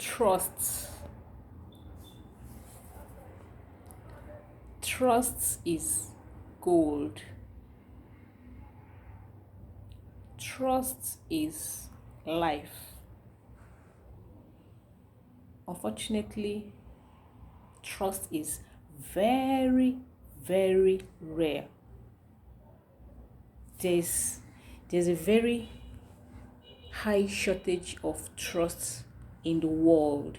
Trust. Trust is gold. Trust is life. Unfortunately, trust is very, very rare. There's there's a very high shortage of trust in the world,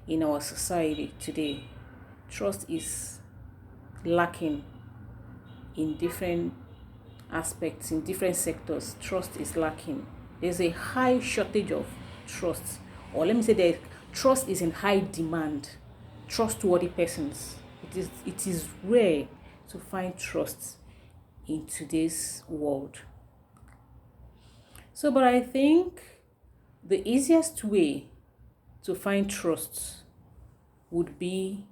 in our society today. Trust is lacking in different aspects, in different sectors. Trust is lacking. There's a high shortage of trust, or let me say that trust is in high demand. Trustworthy persons. It is rare to find trust in today's world. So, but I think the easiest way to find trust would be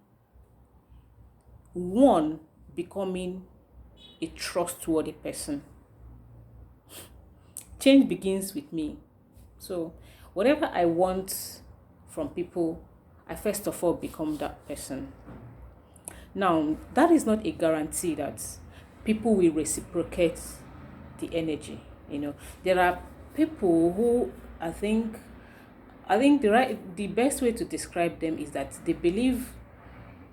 one, becoming a trustworthy person. Change begins with me. So, whatever I want from people, I first of all become that person. Now, that is not a guarantee that people will reciprocate the energy. There are people who I think the best way to describe them is that they believe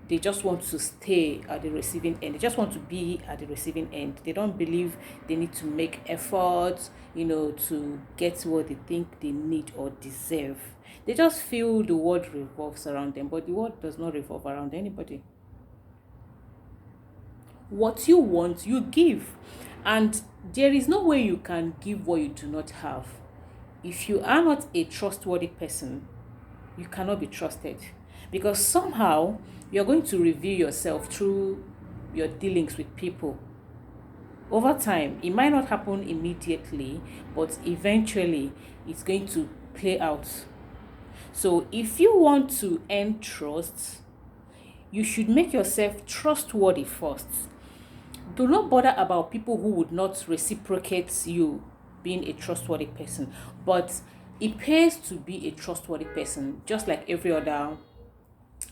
they just want to stay at the receiving end. They just want to be at the receiving end. They don't believe they need to make efforts, to get what they think they need or deserve. They just feel the world revolves around them, but the world does not revolve around anybody. What you want, you give. And there is no way you can give what you do not have. If you are not a trustworthy person, you cannot be trusted, because somehow you're going to reveal yourself through your dealings with people. Over time, it might not happen immediately, but eventually it's going to play out. So if you want to earn trust, you should make yourself trustworthy first. Do not bother about people who would not reciprocate you being a trustworthy person. But it pays to be a trustworthy person, just like every other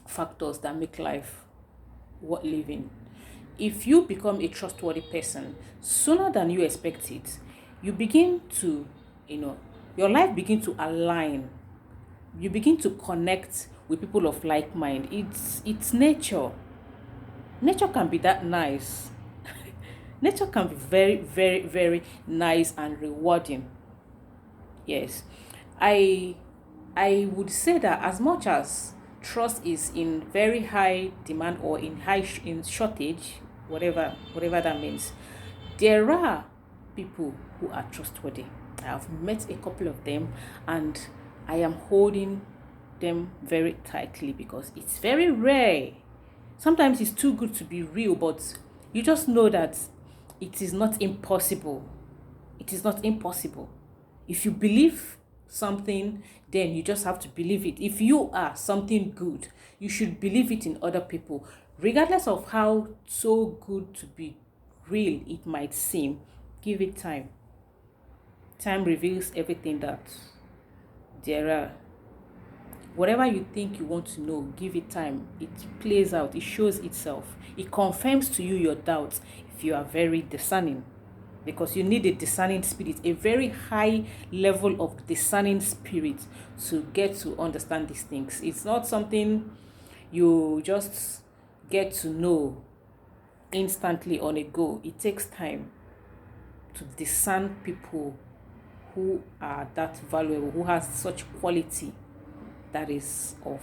factors that make life worth living. If you become a trustworthy person sooner than you expect it, you begin to, your life begin to align. You begin to connect with people of like mind. It's nature. Nature can be that nice. Nature can be very, very, very nice and rewarding. Yes. I I would say that as much as trust is in very high demand or in shortage, whatever that means, there are people who are trustworthy. I have met a couple of them, and I am holding them very tightly because it's very rare. Sometimes it's too good to be real, but you just know that it is not impossible. It is not impossible. If you believe something, then you just have to believe it. If you are something good, you should believe it in other people, regardless of how so good to be real it might seem. Give it time. Time reveals everything that there are. Whatever you think you want to know, give it time. It plays out, it shows itself, it confirms to you your doubts if you are very discerning, because you need a discerning spirit, a very high level of discerning spirit to get to understand these things. It's not something you just get to know instantly on a go. It takes time to discern people who are that valuable, who has such quality that is of